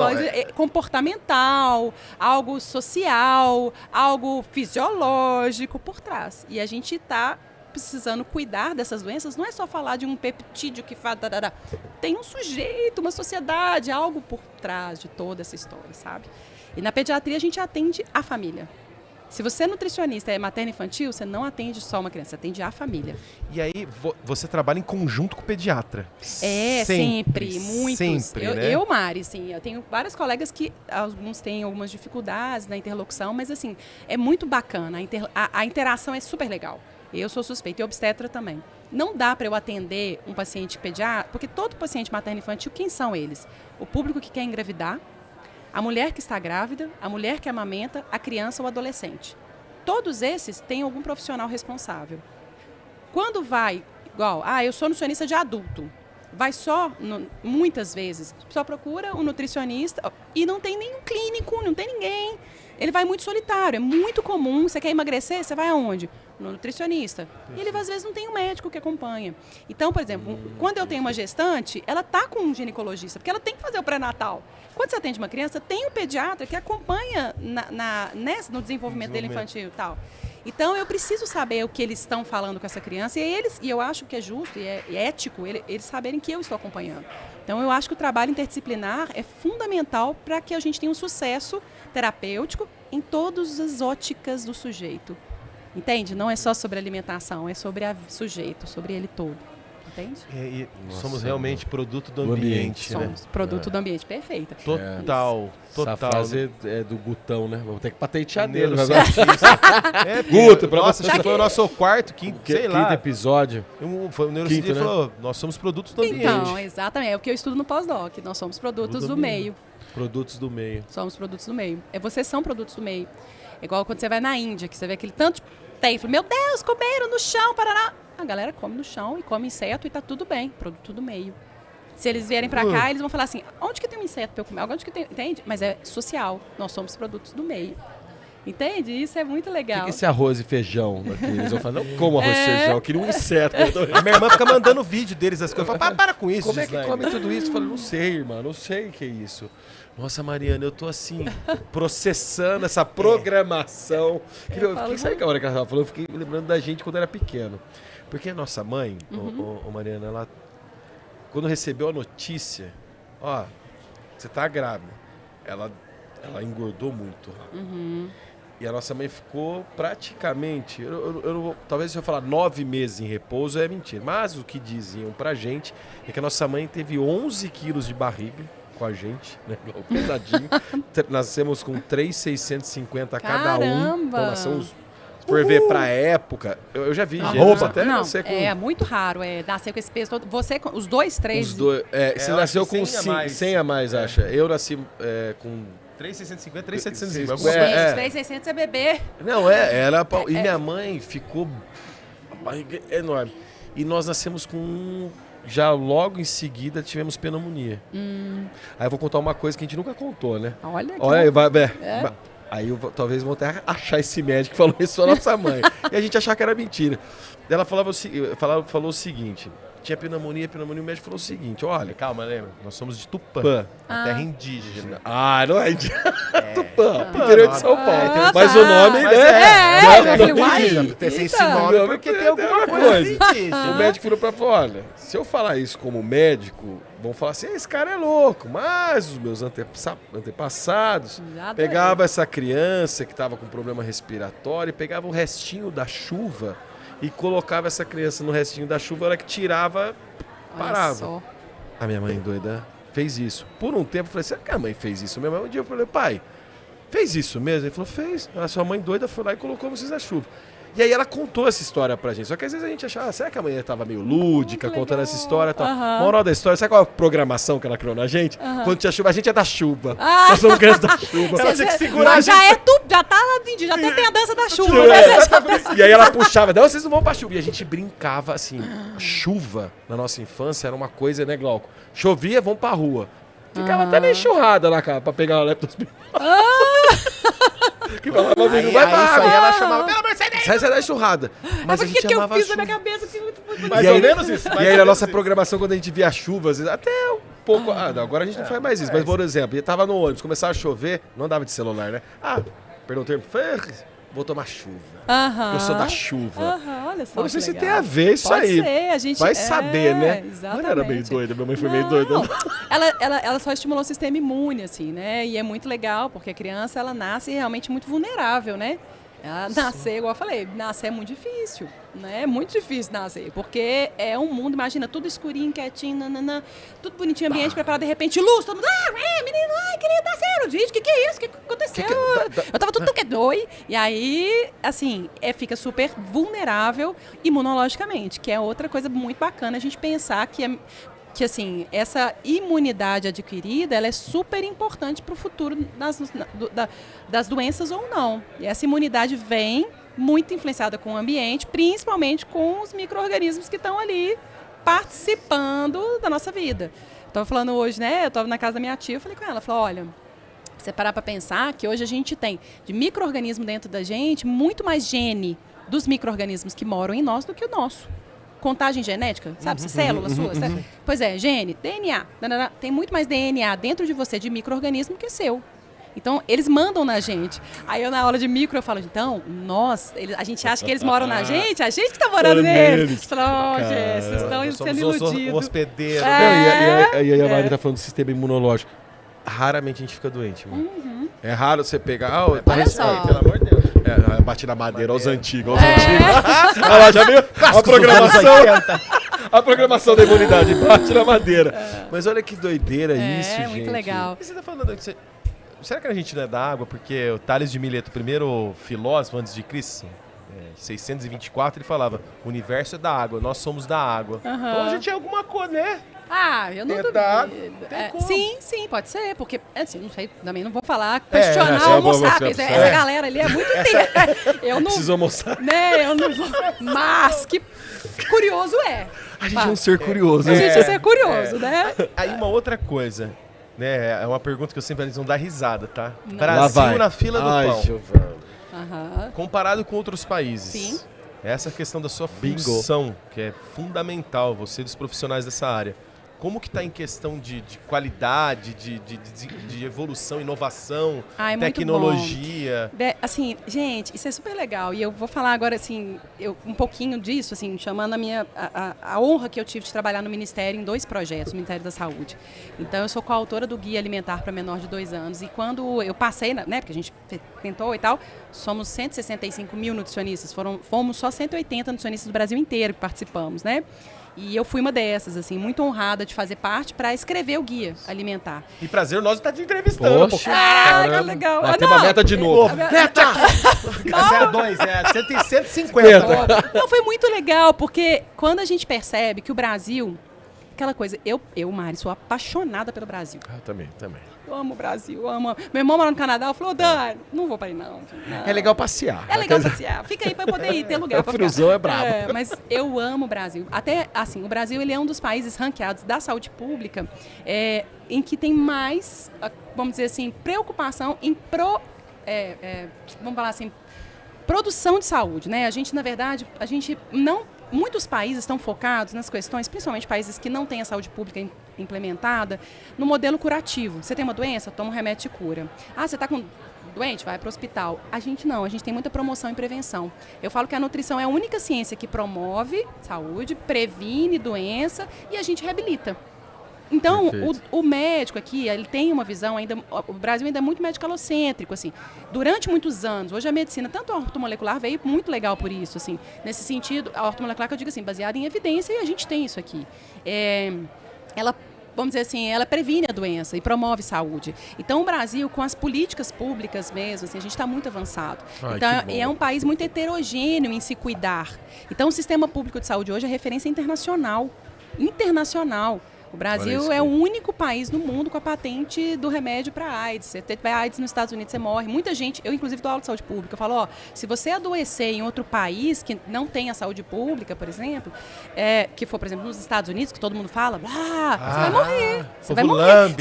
comportamental, algo social, algo fisiológico por trás. E a gente tá precisando cuidar dessas doenças, não é só falar de um peptídeo que faz... Tem um sujeito, uma sociedade, algo por trás de toda essa história, sabe? E na pediatria a gente atende a família. Se você é nutricionista, é materno-infantil, você não atende só uma criança, você atende a família. E aí, você trabalha em conjunto com o pediatra? Sempre, muitos. Sempre, né? Mari, sim, eu tenho vários colegas que alguns têm algumas dificuldades na interlocução, mas assim, é muito bacana, a interação é super legal. Eu sou suspeita e obstetra também. Não dá para eu atender um paciente pediatra, porque todo paciente materno-infantil, quem são eles? O público que quer engravidar, a mulher que está grávida, a mulher que amamenta, a criança ou o adolescente. Todos esses têm algum profissional responsável. Quando vai Igual, eu sou nutricionista de adulto. Vai só, muitas vezes, só procura um nutricionista e não tem nenhum clínico, não tem ninguém. Ele vai muito solitário, é muito comum. Você quer emagrecer, você vai aonde? No nutricionista. E ele, às vezes, não tem um médico que acompanha. Então, por exemplo, quando eu tenho uma gestante, ela tá com um ginecologista, porque ela tem que fazer o pré-natal. Quando você atende uma criança, tem um pediatra que acompanha no desenvolvimento dele infantil e tal. Então, eu preciso saber o que eles estão falando com essa criança e eu acho que é justo e é ético eles saberem que eu estou acompanhando. Então, eu acho que o trabalho interdisciplinar é fundamental para que a gente tenha um sucesso terapêutico em todas as óticas do sujeito. Entende? Não é só sobre alimentação, é sobre o sujeito, sobre ele todo. Entende? Somos realmente produto do ambiente, né? Somos produto do ambiente, perfeita. Total. Essa frase é do Gutão, né? Vamos ter que patentear dele. Guto, nossa, acho que foi o nosso quarto, quinto episódio. Foi o neurocientista que falou, nós somos produtos do ambiente. Então, exatamente, é o que eu estudo no pós-doc. Nós somos produtos do meio. Produtos do meio. Somos produtos do meio. Vocês são produtos do meio. É igual quando você vai na Índia, que você vê aquele tanto tem. Meu Deus, comeram no chão, Paraná. A galera come no chão e come inseto e tá tudo bem. Produto do meio. Se eles vierem pra cá, eles vão falar assim, onde que tem um inseto pra eu comer? Onde que tem? Entende? Mas é social. Nós somos produtos do meio. Entende? Isso é muito legal. O que é esse arroz e feijão? Eles vão falar, não como arroz e feijão, eu queria um inseto. A minha irmã fica mandando vídeo deles, as coisas. Eu falo, para com isso. Como é que come tudo isso? Eu falo, não sei, irmã, não sei o que é isso. Nossa, Mariana, eu tô assim, processando essa programação. Sabe que a hora que ela tava falando, eu fiquei lembrando da gente quando era pequeno. Porque a nossa mãe, Mariana, ela, quando recebeu a notícia, você tá grávida, ela engordou muito. E a nossa mãe ficou praticamente, talvez se eu falar 9 meses em repouso é mentira, mas o que diziam pra gente é que a nossa mãe teve 11 quilos de barriga com a gente, né? Pesadinho. Nascemos com 3,650 cada um. Então nascemos, por ver pra época, eu já vi gente até nascer com... É muito raro, nascer com esse peso todo. Você, os dois, três... Você nasceu com 100 a mais, acha? Eu nasci com... 3,650, 3,750. 3,600 é bebê. Não, era... E minha mãe ficou... A barriga enorme. E nós nascemos com... Já logo em seguida tivemos pneumonia. Aí eu vou contar uma coisa que a gente nunca contou, né? Olha, aí talvez vão até achar esse médico que falou isso pra nossa mãe. E a gente achar que era mentira. Ela falou o seguinte: tinha pneumonia, o médico falou o seguinte: olha. Calma, lembra? Nós somos de Tupã, terra indígena. Não é indígena. Tupã, interior de São Paulo. Mas o nome, Tem esse nome porque tem alguma coisa. O médico falou pra falar: olha, se eu falar isso como médico, vão falar assim, esse cara é louco. Mas os meus antepassados pegavam essa criança que estava com problema respiratório e pegava o restinho da chuva e colocava essa criança no restinho da chuva, a hora que tirava, parava. A minha mãe doida fez isso. Por um tempo eu falei, será que a mãe fez isso? Minha mãe um dia eu falei, pai, fez isso mesmo? Ele falou, fez. A sua mãe doida foi lá e colocou vocês na chuva. E aí ela contou essa história pra gente. Só que às vezes a gente achava, será que a mãe estava meio lúdica, contando essa história e tal? Moral da história, sabe qual é a programação que ela criou na gente? Quando tinha chuva, a gente é da chuva. Nós somos crianças da chuva. Ela tinha que segurar a gente. Já tá lá, já até tem a dança da chuva. E aí ela puxava, não, vocês não vão pra chuva. E a gente brincava assim, chuva na nossa infância era uma coisa, né, Glauco? Chovia, vamos pra rua. Ficava até na enxurrada lá, cara, pra pegar a leptospirose. Que falava, amigo, vai pra água. Aí ela chamava, pelo amor de Deus, sai da enxurrada. Mas a gente que amava eu fiz a na chuva. minha cabeça assim, muito Mais ou menos isso. E aí a nossa programação, quando a gente via a chuva, às vezes, até um pouco... não, agora a gente não faz mais isso. Mas, por exemplo, eu tava no ônibus, começava a chover, não andava de celular, né? Perdão o termo, vou tomar chuva. Porque eu sou da chuva. Olha só. Não sei se tem a ver isso aí. Pode ser, a gente... Vai saber, né? Exatamente. Mas era meio doida, minha mãe foi meio doida. Ela só estimulou o sistema imune, assim, né? E é muito legal, porque a criança, ela nasce realmente muito vulnerável, né? Ela nascer, igual eu falei, nascer é muito difícil, né? É muito difícil nascer, porque é um mundo, imagina, tudo escurinho, quietinho, nananã, tudo bonitinho, ambiente preparado, de repente, luz, todo mundo, menino, queria dar zero, gente, que é isso? O que aconteceu? Eu tava tudo que doi. E aí, assim, fica super vulnerável imunologicamente, que é outra coisa muito bacana a gente pensar que assim, essa imunidade adquirida, ela é super importante para o futuro das doenças ou não. E essa imunidade vem muito influenciada com o ambiente, principalmente com os micro-organismos que estão ali participando da nossa vida. Estava falando hoje, né? Eu estava na casa da minha tia, eu falei com ela, olha, você parar para pensar que hoje a gente tem de micro-organismo dentro da gente muito mais gene dos micro-organismos que moram em nós do que o nosso. Contagem genética, sabe? Células suas, né? Pois é, gene, DNA. Tem muito mais DNA dentro de você de micro-organismo que seu. Então, eles mandam na gente. Aí eu, na aula de micro, eu falo, então, a gente acha que eles moram na gente, a gente que tá morando neles. Falo, gente, vocês estão sendo iludidos. Hospedeiro. E aí a Mari tá falando do sistema imunológico. Raramente a gente fica doente, mano. É raro você pegar... Olha só. Pelo amor de Deus. Bate na madeira, aos antigos, Olha lá, já viu? A programação... A programação da imunidade, bate na madeira. Mas olha que doideira isso, gente. É, muito legal. E você tá falando... Será que a gente não é da água? Porque o Tales de Mileto, o primeiro filósofo antes de Cristo, 624, ele falava, o universo é da água, nós somos da água. Então a gente é alguma coisa, né? Eu não duvido. Sim, pode ser, porque, assim, não sei, também não vou falar, é questionar o Homo sapiens, essa galera ali é muito inteira. Eu não... Preciso almoçar. Né, eu não vou... Mas, que curioso é. A gente é um ser curioso. A gente é um ser curioso, né? Aí uma outra coisa, né, é uma pergunta que eu sempre eles vão dar risada, tá? Não. Brasil na fila do pão. Comparado com outros países. Sim. Essa questão da sua função, que é fundamental, você dos profissionais dessa área. Como que está em questão de qualidade, de evolução, inovação, tecnologia? Assim, gente, isso é super legal. E eu vou falar agora, assim, um pouquinho disso, assim, chamando a honra que eu tive de trabalhar no Ministério em 2 projetos, no Ministério da Saúde. Então, eu sou coautora do Guia Alimentar para Menor de 2 anos. E quando eu passei, né, porque a gente tentou e tal, somos 165 mil nutricionistas. Fomos só 180 nutricionistas do Brasil inteiro que participamos, né? E eu fui uma dessas, assim, muito honrada de fazer parte para escrever o guia alimentar. E prazer nós estar te entrevistando. Poxa, que legal. Tem uma meta de novo. Meta! 02, 150. Não, foi muito legal, porque quando a gente percebe que o Brasil... Aquela coisa, eu, Mari, sou apaixonada pelo Brasil. Também. Eu amo o Brasil, eu amo. Meu irmão mora no Canadá, falou, Dani, não vou para aí não. É legal passear. É legal passear. Fica aí para poder ir, ter lugar para ficar. O friozão é brabo. Mas eu amo o Brasil. Até, assim, o Brasil ele é um dos países ranqueados da saúde pública em que tem mais, vamos dizer assim, preocupação em vamos falar assim, produção de saúde, né? A gente, na verdade, muitos países estão focados nas questões, principalmente países que não têm a saúde pública implementada, no modelo curativo. Você tem uma doença, toma um remédio e cura. Você está doente, vai para o hospital. A gente não, a gente tem muita promoção e prevenção. Eu falo que a nutrição é a única ciência que promove saúde, previne doença e a gente reabilita. Então, o médico aqui, ele tem uma visão ainda... O Brasil ainda é muito medicalocêntrico, assim. Durante muitos anos, hoje a medicina, tanto a ortomolecular, veio muito legal por isso, assim. Nesse sentido, a ortomolecular, que eu digo assim, baseada em evidência, e a gente tem isso aqui. Ela, vamos dizer assim, ela previne a doença e promove saúde. Então, o Brasil, com as políticas públicas mesmo, assim, a gente está muito avançado. Então, é um país muito heterogêneo em se cuidar. Então, o sistema público de saúde hoje é referência internacional. O Brasil é o único país no mundo com a patente do remédio para AIDS. Você tiver AIDS nos Estados Unidos, você morre. Muita gente, eu inclusive dou aula de saúde pública, eu falo, se você adoecer em outro país que não tem a saúde pública, por exemplo, que for, por exemplo, nos Estados Unidos, que todo mundo fala, você vai morrer. Você vai morrer.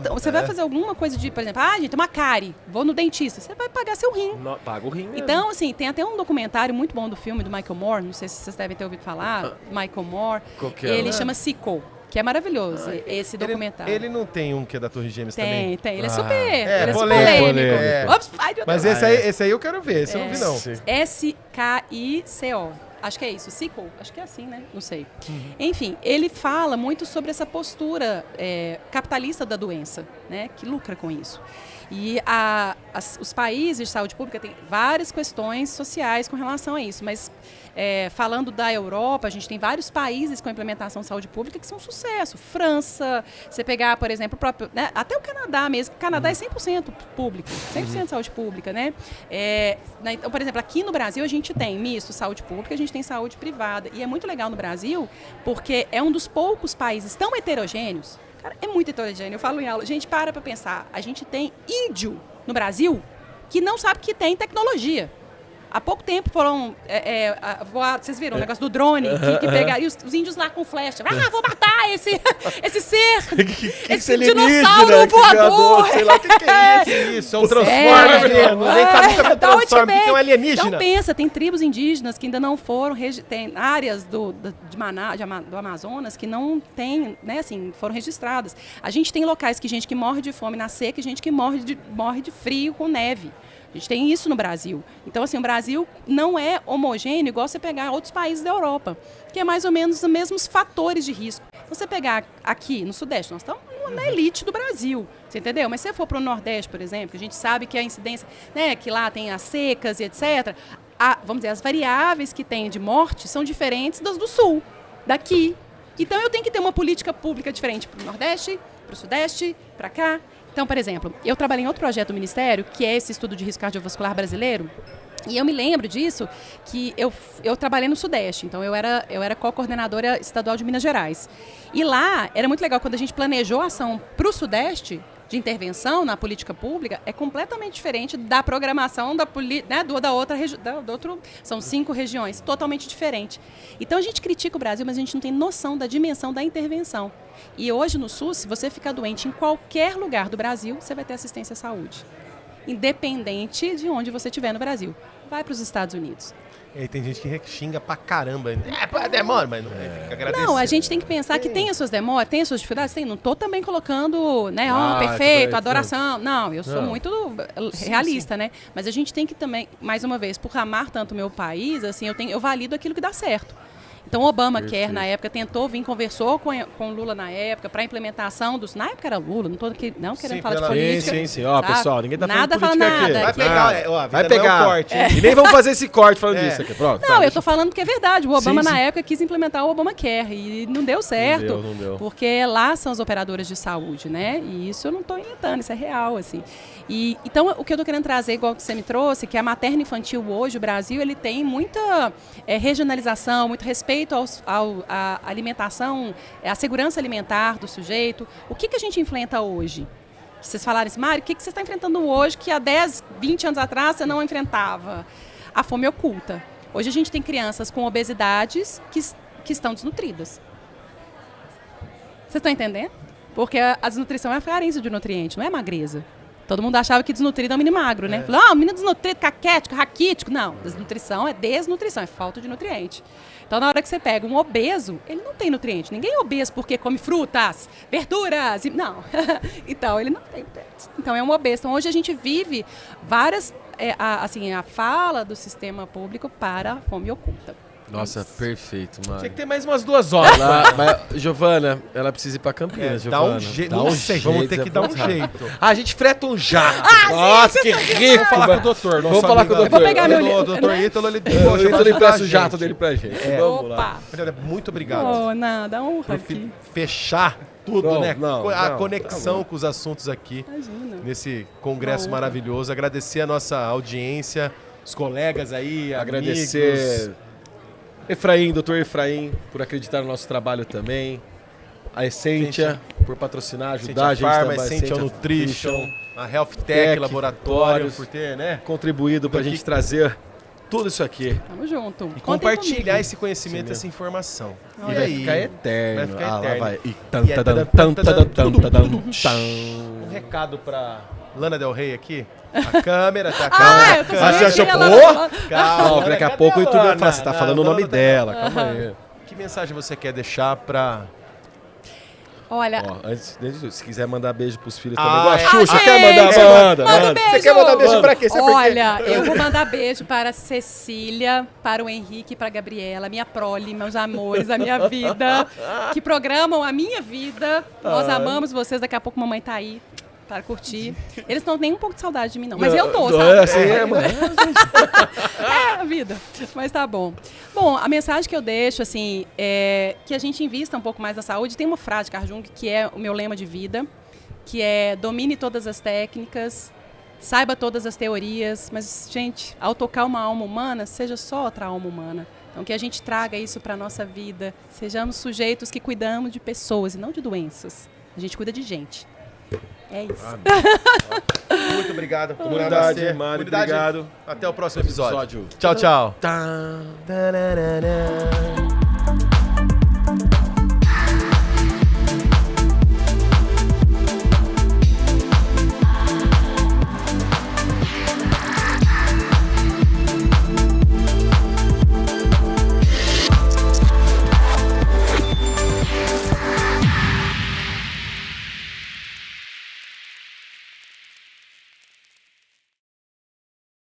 Você vai fazer alguma coisa de, por exemplo, gente, tem uma cárie, vou no dentista, você vai pagar seu rim. Paga o rim mesmo. Então, assim, tem até um documentário muito bom do filme do Michael Moore, não sei se vocês devem ter ouvido falar, Michael Moore. Ele chama Sickle. Que é maravilhoso, esse documentário. Ele não tem um que é da Torre Gêmeas também? Tem. Ele é super polêmico. Ops, mas esse aí eu quero ver, esse eu não vi não. SKICO. Acho que é isso, Sickle. Acho que é assim, né? Não sei. Enfim, ele fala muito sobre essa postura capitalista da doença, né? Que lucra com isso. E os países de saúde pública têm várias questões sociais com relação a isso, mas falando da Europa, a gente tem vários países com implementação de saúde pública que são um sucesso. França, você pegar, por exemplo, até o Canadá mesmo, o Canadá é 100% público, 100% saúde pública, né? Então, por exemplo, aqui no Brasil a gente tem misto saúde pública, a gente tem saúde privada, e é muito legal no Brasil, porque é um dos poucos países tão heterogêneos. Cara, é muito heterogêneo. Eu falo em aula, gente, para pensar. A gente tem índio no Brasil que não sabe que tem tecnologia. Há pouco tempo foram voados, vocês viram o negócio do drone, que pegaram, e os índios lá com flecha. Vou matar esse ser, esse dinossauro voador. Sei lá o que é isso. É um transformer mesmo. Nem tá nunca transforma, porque é um alienígena. Então pensa, tem tribos indígenas que ainda não foram, tem áreas do Amazonas que não tem, né, assim, foram registradas. A gente tem locais que gente que morre de fome na seca e gente que morre de frio com neve. A gente tem isso no Brasil. Então, assim, o Brasil não é homogêneo igual você pegar outros países da Europa, que é mais ou menos os mesmos fatores de risco. Você pegar aqui no Sudeste, nós estamos na elite do Brasil, você entendeu? Mas se você for para o Nordeste, por exemplo, que a gente sabe que a incidência, né, que lá tem as secas e etc., vamos dizer, as variáveis que tem de morte são diferentes das do Sul, daqui. Então, eu tenho que ter uma política pública diferente para o Nordeste, para o Sudeste, para cá. Então, por exemplo, eu trabalhei em outro projeto do Ministério, que é esse estudo de risco cardiovascular brasileiro, e eu me lembro disso, que eu trabalhei no Sudeste, então eu era co-coordenadora estadual de Minas Gerais. E lá, era muito legal, quando a gente planejou a ação para o Sudeste, de intervenção na política pública, é completamente diferente da programação da outra região. São 5 regiões, totalmente diferente. Então, a gente critica o Brasil, mas a gente não tem noção da dimensão da intervenção. E hoje, no SUS, se você ficar doente em qualquer lugar do Brasil, você vai ter assistência à saúde. Independente de onde você estiver no Brasil. Vai para os Estados Unidos. E aí tem gente que xinga pra caramba. Demora, mas não tem que agradecer. Não, a gente tem que pensar que tem as suas demoras, tem as suas dificuldades. Não estou também colocando, né, perfeito, adoração. Não, eu sou muito realista, né? Mas a gente tem que também, mais uma vez, por amar tanto o meu país, assim, eu valido aquilo que dá certo. Então, o Obamacare, na época, tentou vir, conversou com o Lula na época, para a implementação dos... Na época era Lula, não estou querendo falar de política. Sim. Ó, pessoal, ninguém tá nada falando de política nada, aqui. Vai pegar o corte. E nem vamos fazer esse corte falando disso aqui. Pronto. Não, eu estou falando porque é verdade. O Obama, na época, quis implementar o Obamacare e não deu certo. Não deu. Porque lá são as operadoras de saúde, né? E isso eu não estou inventando, isso é real, assim. Então, o que eu estou querendo trazer, igual que você me trouxe, que a materno-infantil hoje, o Brasil, ele tem muita regionalização, muito respeito à alimentação, à segurança alimentar do sujeito. O que a gente enfrenta hoje? Vocês falaram assim, Mário, o que você está enfrentando hoje que há 10, 20 anos atrás você não enfrentava? A fome oculta. Hoje a gente tem crianças com obesidades que estão desnutridas. Vocês estão entendendo? Porque a desnutrição é a carência de nutriente, não é magreza. Todo mundo achava que desnutrido é um menino magro, né? Falou, menino desnutrido, caquético, raquítico. Não, desnutrição é desnutrição, é falta de nutriente. Então, na hora que você pega um obeso, ele não tem nutriente. Ninguém é obeso porque come frutas, verduras. Não. Então, ele não tem. Então, é um obeso. Então, hoje a gente vive várias... a fala do sistema público para a fome oculta. Nossa, perfeito, mano. Tinha que ter mais umas 2 horas. Giovana, ela precisa ir pra Campinas, dá Giovana. um jeito. Não sei, vamos ter que dar um jeito. A gente freta um jato. Nossa, que rico. Vamos falar com o doutor. Vamos falar com o doutor. Eu vou pegar meu doutor Ítalo, ele empresta o jato dele pra gente. Vamos lá. Muito obrigado. Nada, honra aqui. Fechar tudo, né? A conexão tá com os assuntos aqui. Imagina. Nesse congresso maravilhoso. Agradecer a nossa audiência, os colegas aí, agradecer... amigos. Efraim, doutor Efraim, por acreditar no nosso trabalho também. A Essentia, por patrocinar, ajudar a gente também. A Essentia Nutrition, a Health Tech Laboratório, por ter, né? Contribuído pra gente trazer tudo isso aqui. Tamo junto. E compartilhar esse conhecimento, essa informação. E vai ficar eterno. Vai ficar eterno. Um recado pra Lana Del Rey aqui. A câmera, tá? Você achou, calma, daqui a pouco o YouTube vai falar, você tá falando o nome dela, calma aí. Que mensagem você quer deixar pra... Olha... Antes disso, se quiser mandar beijo pros filhos também, igual a Xuxa, quer mandar, manda. Beijo. Você quer mandar beijo pra quê? Olha, eu vou mandar beijo para a Cecília, para o Henrique, para a Gabriela, minha prole, meus amores, a minha vida, que programam a minha vida. Nós amamos vocês, daqui a pouco mamãe tá aí. Para curtir. Eles não têm nem um pouco de saudade de mim, não. Mas eu tô, sabe? Mano. É a vida. Mas tá bom. Bom, a mensagem que eu deixo, assim, é que a gente invista um pouco mais na saúde. Tem uma frase de Carl Jung, que é o meu lema de vida, que é: domine todas as técnicas, saiba todas as teorias, mas, gente, ao tocar uma alma humana, seja só outra alma humana. Então, que a gente traga isso para a nossa vida. Sejamos sujeitos que cuidamos de pessoas e não de doenças. A gente cuida de gente. É isso. Muito obrigado. Comunidade, Namastê. Mari, obrigado. Até o próximo episódio. Episódio. Tchau, tchau. Tá. Tararara.